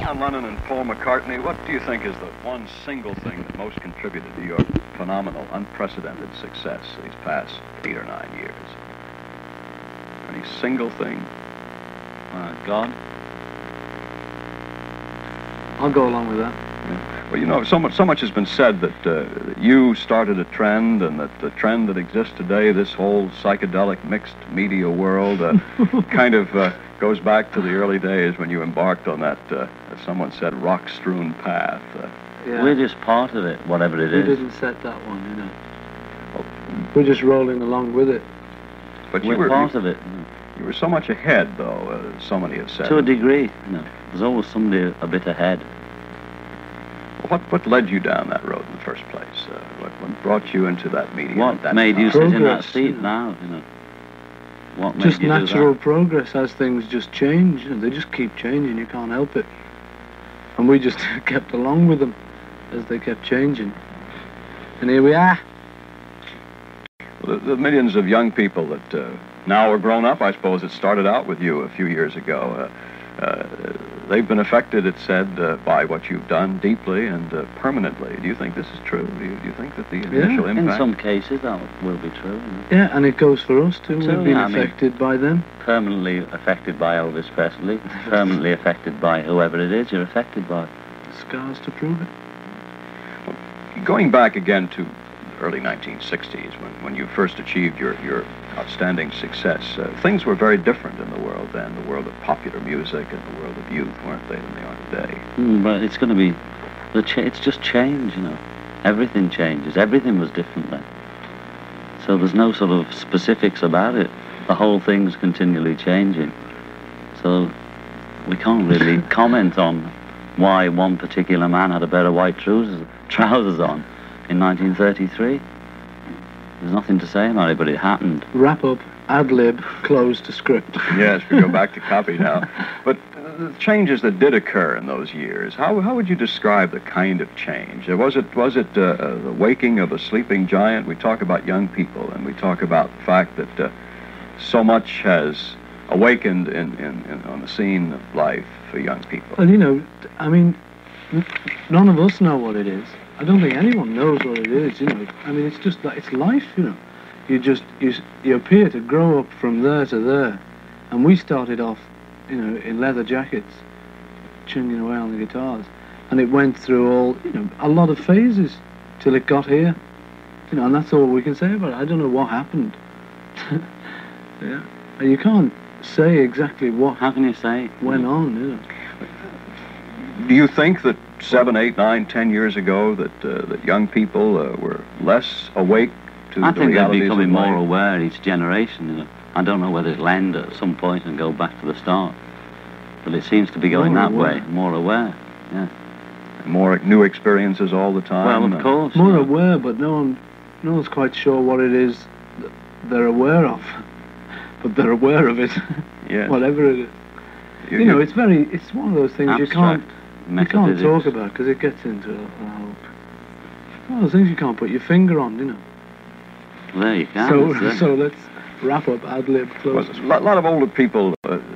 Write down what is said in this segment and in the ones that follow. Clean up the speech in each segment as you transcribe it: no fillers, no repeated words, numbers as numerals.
John Lennon and Paul McCartney, what do you think is the one single thing that most contributed to your phenomenal, unprecedented success these past 8 or 9 years? Any single thing? God. I'll go along with that. Yeah. Well, you know, so much has been said that you started a trend, and that the trend that exists today, this whole psychedelic mixed media world, kind of goes back to the early days when you embarked on that, as someone said, rock-strewn path. Yeah. We're just part of it, whatever it is. We didn't set that one, you know. We're just rolling along with it. But We're part of it. You were so much ahead, though, so many have said. To a degree, you know. There's always somebody a bit ahead. What led you down that road in the first place? What brought you into that medium? What made you sit in that seat now, you know? What made just you natural do that? progress as things just change. You know, they just keep changing, you can't help it. And we just kept along with them as they kept changing. And here we are. Well, the millions of young people that now are grown up, I suppose it started out with you a few years ago. They've been affected, it's said, by what you've done deeply and permanently. Do you think this is true? Do you think that the initial impact... In some cases that will be true. Yeah, and it goes for us too. We've been affected by them. Permanently affected by Elvis Presley, permanently affected by whoever it is you're affected by. Scars to prove it. Well, going back again to early 1960s, when you first achieved your outstanding success, things were very different in the world then, the world of popular music and the world of youth, weren't they, than they are today? But it's going to be, it's just change, you know. Everything changes. Everything was different then. So there's no sort of specifics about it. The whole thing's continually changing. So we can't really comment on why one particular man had a pair of white trousers on in 1933. There's nothing to say about it, but it happened. Wrap up, ad-lib, close to script. Yes, we go back to copy now. But the changes that did occur in those years, how would you describe the kind of change? Was it the waking of a sleeping giant? We talk about young people, and we talk about the fact that so much has awakened on the scene of life for young people. Well, you know, I mean, none of us know what it is. I don't think anyone knows what it is, you know. I mean, it's just like, it's life, you know. You appear to grow up from there to there. And we started off, you know, in leather jackets, chinging away on the guitars. And it went through all, you know, a lot of phases till it got here. You know, and that's all we can say about it. I don't know what happened. Yeah. And you can't say exactly what... How can you say? ...went on, you know. Do you think that 7, 8, 9, 10 years ago that young people were less awake to the realities of life? I think they're becoming more aware each generation, you know. I don't know whether it'll end at some point and go back to the start. But it seems to be going that way, more aware, yeah. More new experiences all the time? Well, of course. More aware, but no one's quite sure what it is that they're aware of. But they're aware of it, yes. Whatever it is. You know, it's one of those things abstract, you can't talk about, because it gets into one of those things you can't put your finger on, you know. There you can. So let's wrap up, ad-lib, close. Well, a lot of older people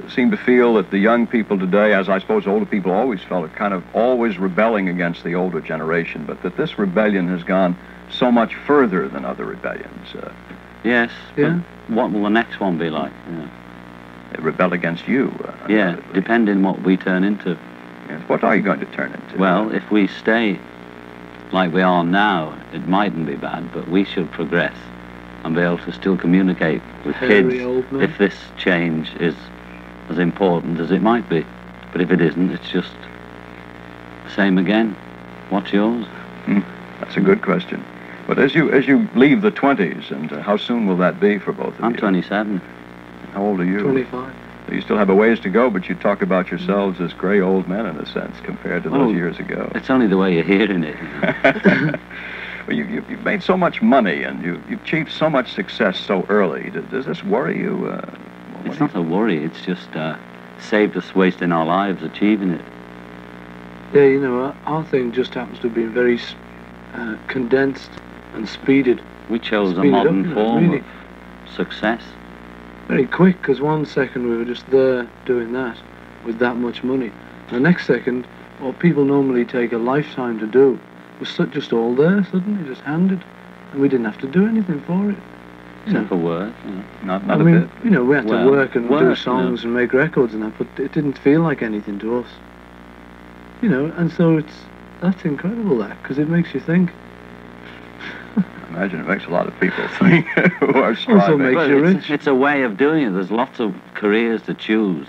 seem to feel that the young people today, as I suppose older people always felt, are kind of always rebelling against the older generation, but that this rebellion has gone so much further than other rebellions. Yes. Yeah. What will the next one be like? Yeah. They rebel against you. Yeah, depending what we turn into. Yes. What are you going to turn into? Well, if we stay like we are now, it mightn't be bad, but we should progress and be able to still communicate with kids if this change is as important as it might be. But if it isn't, it's just the same again. What's yours? That's a good question. But as you leave the 20s, and how soon will that be for both of you? I'm 27. How old are you? 25. So you still have a ways to go, but you talk about yourselves as grey old men, in a sense, compared to those years ago. It's only the way you're hearing it. You know? Well, you've made so much money, and you've achieved so much success so early. Does this worry you? It's not a worry. It's just saved us wasting our lives achieving it. Yeah, you know, our thing just happens to be very condensed and speeded. We chose a modern form of success. Very quick, because 1 second we were just there doing that with that much money. The next second what people normally take a lifetime to do was just all there suddenly, just handed, and we didn't have to do anything for it. Simple work, Not I a mean, bit. you know, we had to work and do work, songs and make records and that, but it didn't feel like anything to us. You know, and so that's incredible, that, because it makes you think. I imagine it makes a lot of people think who are striving. Also makes Well, you it's, rich. it's a way of doing it. There's lots of careers to choose,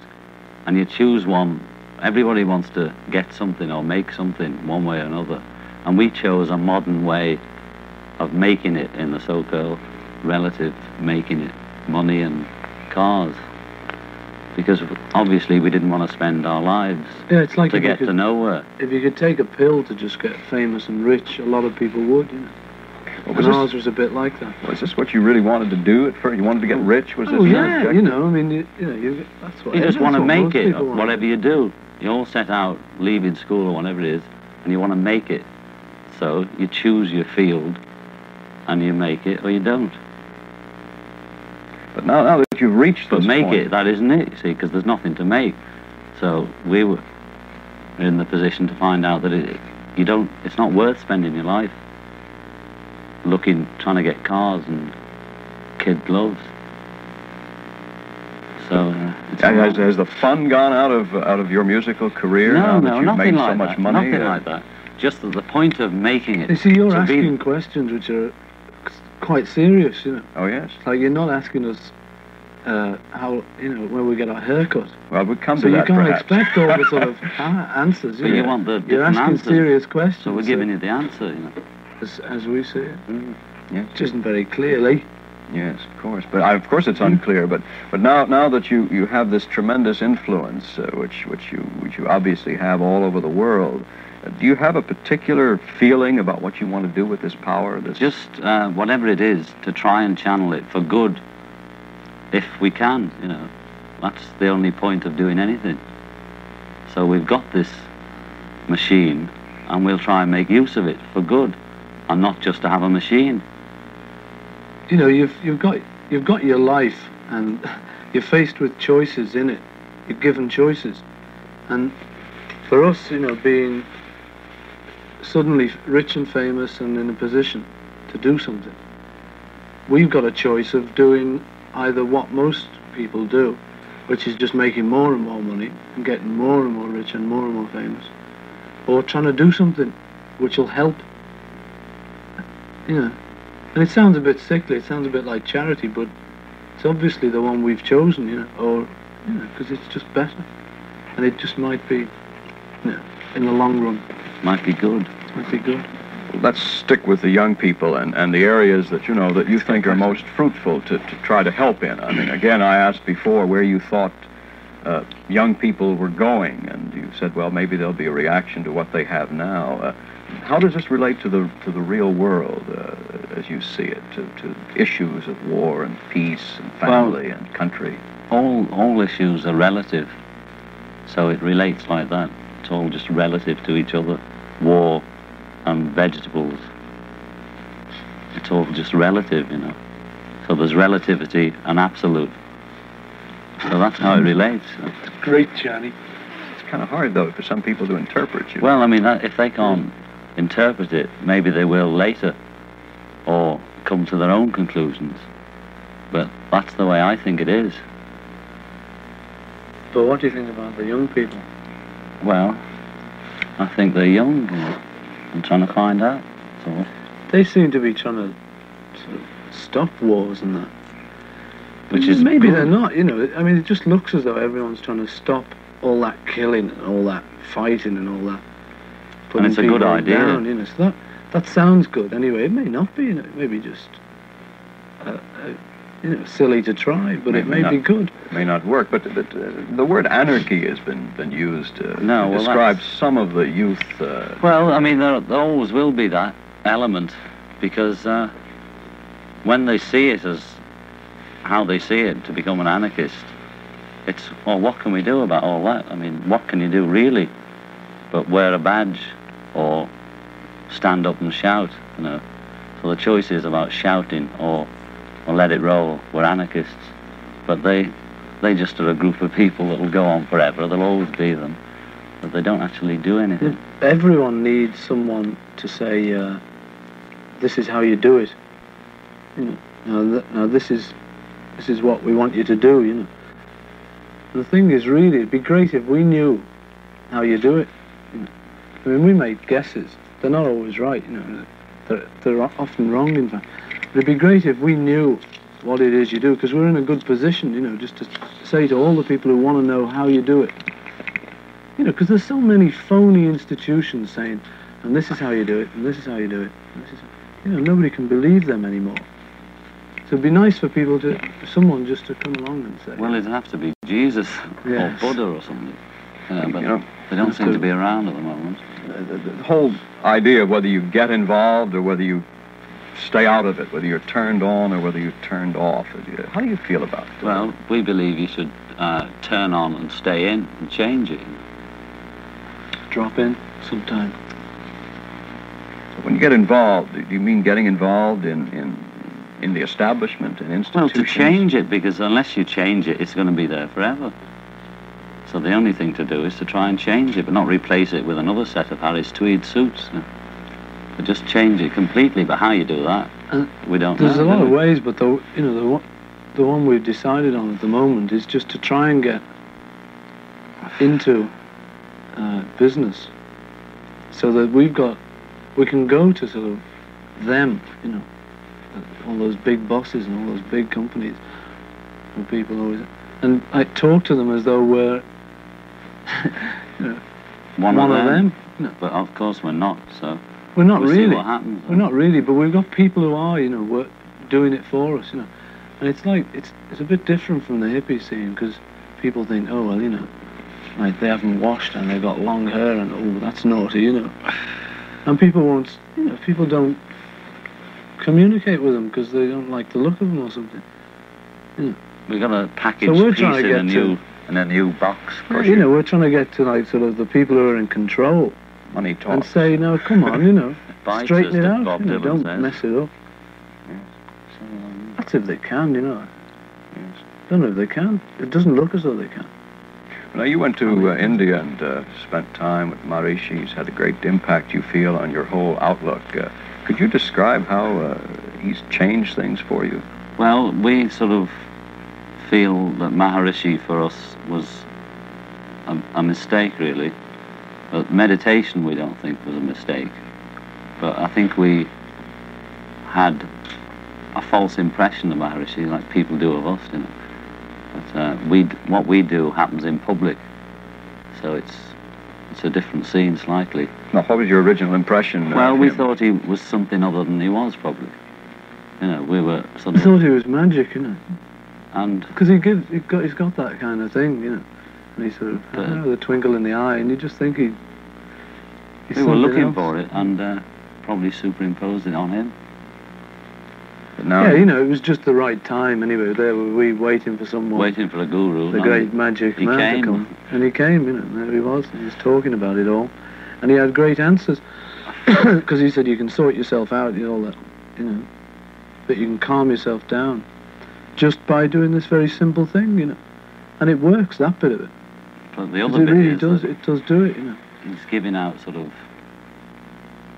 and you choose one. Everybody wants to get something or make something one way or another, and we chose a modern way of making it in the so-called relative making it, money and cars, because obviously we didn't want to spend our lives Yeah, it's like to get to nowhere. if you could take a pill to just get famous and rich, a lot of people would, you know. Well, And ours was a bit like that. was this what you really wanted to do at first? You wanted to get rich? Was this Oh your yeah, objective? you know, I mean, that's what. You just that's want to what make most it, people want. whatever you do. You all set out leaving school or whatever it is, and you want to make it. So you choose your field, and you make it or you don't. But now that you've reached But this make point, it, that isn't it, you see, because there's nothing to make. So we were in the position to find out that it's not worth spending your life trying to get cars and kid gloves. So it's all right. has the fun gone out of your musical career now that you've nothing made like so much that. money? Nothing like that. Just that the point of making it. You see, you're to be- asking questions which are quite serious, you know. Oh yes. It's like you're not asking us how, you know, when we get our haircut. Well, we'll come So to you that can't perhaps. expect all the sort of answers. But you want the You're different asking answers. serious questions. So we're giving you the answer, you know. as we see it. Yes. It isn't very clearly. Yes, of course. But of course it's unclear. But now that you have this tremendous influence, which you obviously have all over the world, do you have a particular feeling about what you want to do with this power? Just whatever it is, to try and channel it for good, if we can, you know. That's the only point of doing anything. So we've got this machine, and we'll try and make use of it for good, and not just to have a machine. You know, you've got your life, and you're faced with choices in it. You're given choices, and for us, you know, being suddenly rich and famous and in a position to do something, we've got a choice of doing either what most people do, which is just making more and more money and getting more and more rich and more famous, or trying to do something which will help. You know, and it sounds a bit sickly, it sounds a bit like charity, but it's obviously the one we've chosen, you know, or, you know, because it's just better. And it just might be, you know, in the long run, Might be good. it might be good. Let's stick with the young people and the areas that you think are most fruitful to try to help in. I mean, again, I asked before where you thought young people were going, and you said, well, maybe there'll be a reaction to what they have now. How does this relate to the real world as you see it, to issues of war and peace and family and country? All issues are relative, so it relates like that. It's all just relative to each other. War and vegetables, it's all just relative, you know. So there's relativity and absolute. So that's how it relates. Great, Johnny. It's kind of hard, though, for some people to interpret you. Well, I mean, if they can't interpret it, maybe they will later, or come to their own conclusions. But that's the way I think it is. But what do you think about the young people? Well, I think they're young, you know. I'm trying to find out. So They seem to be trying to sort of stop wars and that. which is maybe good. they're not, you know. I mean, it just looks as though everyone's trying to stop all that killing and all that fighting and all that. And it's a putting good people idea. down, you know. So that sounds good. Anyway, it may not be. You know, it may be just you know, silly to try, but it may be good. It may not work, but the word anarchy has been used to No, well, describe some of the youth. Well, I mean, there always will be that element, because when they see it as how they see it, to become an anarchist, it's, well, what can we do about all that? I mean, what can you do really but wear a badge or stand up and shout, you know? So the choice is about shouting or let it roll. We're anarchists. But they just are a group of people that will go on forever. There'll always be them. but they don't actually do anything. Everyone needs someone to say, this is how you do it. You know, now this is what we want you to do, you know. And the thing is, really, it'd be great if we knew how you do it. You know. I mean, we make guesses. They're not always right, you know. They're often wrong, in fact. But it'd be great if we knew what it is you do, because we're in a good position, you know, just to say to all the people who want to know how you do it. You know, because there's so many phony institutions saying, and this is how you do it, and this is how you do it. And this is, you know, nobody can believe them anymore. So it'd be nice for people for someone just to come along and say. Well, it'd have to be Jesus or Buddha or something. But you know, they don't seem to be around at the moment. The whole idea of whether you get involved or whether you stay out of it, whether you're turned on or whether you're turned off, how do you feel about it? Well, we believe you should turn on and stay in and change it. Drop in sometime. So when you get involved, do you mean getting involved in the establishment and institutions? Well, to change it, because unless you change it, it's going to be there forever. So the only thing to do is to try and change it, but not replace it with another set of Harris tweed suits. But just change it completely. But how you do that, we don't know. There's a lot of ways, but the one we've decided on at the moment is just to try and get into business, so that we can go to sort of them, you know, all those big bosses and all those big companies, and people always, and I talk to them as though we're you know, one of them. You know. But of course we're not. So we're not we'll really. See what happens, we're not really, but we've got people who are, you know, doing it for us, you know, and it's like it's a bit different from the hippie scene, because people think, oh well, you know, like they haven't washed and they've got long hair and oh that's naughty, you know, and people won't, you know, people don't communicate with them because they don't like the look of them or something. You know. We've got to package so we're peace trying to in a new box. You know, we're trying to get to like sort of the people who are in control. Money talks. And say, no, come on, you know, straighten it out. Bob You know, don't says. mess it up. Yes. That's if they can, you know. Yes. Don't know if they can. It doesn't look as though they can. Now, you went to India and spent time with Maharishi. He's had a great impact, you feel, on your whole outlook. Could you describe how he's changed things for you? Well, we sort of feel that Maharishi for us was a mistake, really. But meditation we don't think was a mistake. But I think we had a false impression of Maharishi, like people do of us, you know. But what we do happens in public, so it's a different scene slightly. Now, what was your original impression? Well, we thought he was something other than he was, probably. You know, we were sort I of... thought he was magic, you know. And... Because he's got that kind of thing, you know. And he sort of, the twinkle in the eye, and you just think he's we were looking else. for it, and probably superimposed it on him. But now, yeah, you know, it was just the right time anyway. There were we waiting for someone. Waiting for a guru. The great magic man to come. And he came, you know, and there he was. He was talking about it all. And he had great answers. Because he said you can sort yourself out, you know, all that, you know. But you can calm yourself down just by doing this very simple thing, you know. And it works, that bit of it. But the other bit really is does, it does do it, you know. He's giving out sort of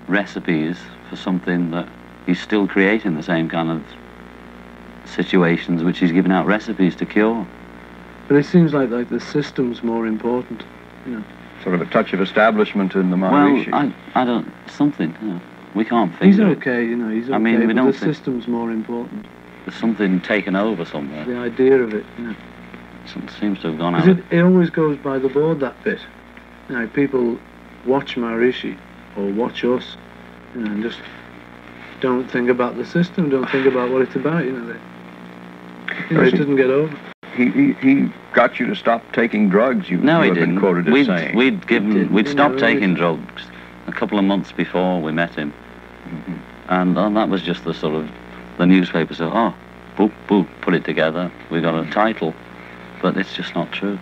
recipes for something that he's still creating the same kind of situations which he's giving out recipes to cure. But it seems like the system's more important, you know. sort of a touch of establishment in the Maharishi. Well, I don't, something, you know, we can't figure He's okay, you know, he's okay, I mean, we but don't the think- system's more important. There's something taken over somewhere. The idea of it, you know. Something seems to have gone out. Because it always goes by the board, that bit. You know, people watch Maharishi, or watch us, you know, and just don't think about the system, don't think about what it's about, you know. It doesn't get over. He got you to stop taking drugs. No, he have been didn't. quoted as saying. We'd stopped never taking really. drugs a couple of months before we met him. Mhm. And that was just the sort of, the newspaper said, oh, boop, boop, put it together, we got a title. But it's just not true.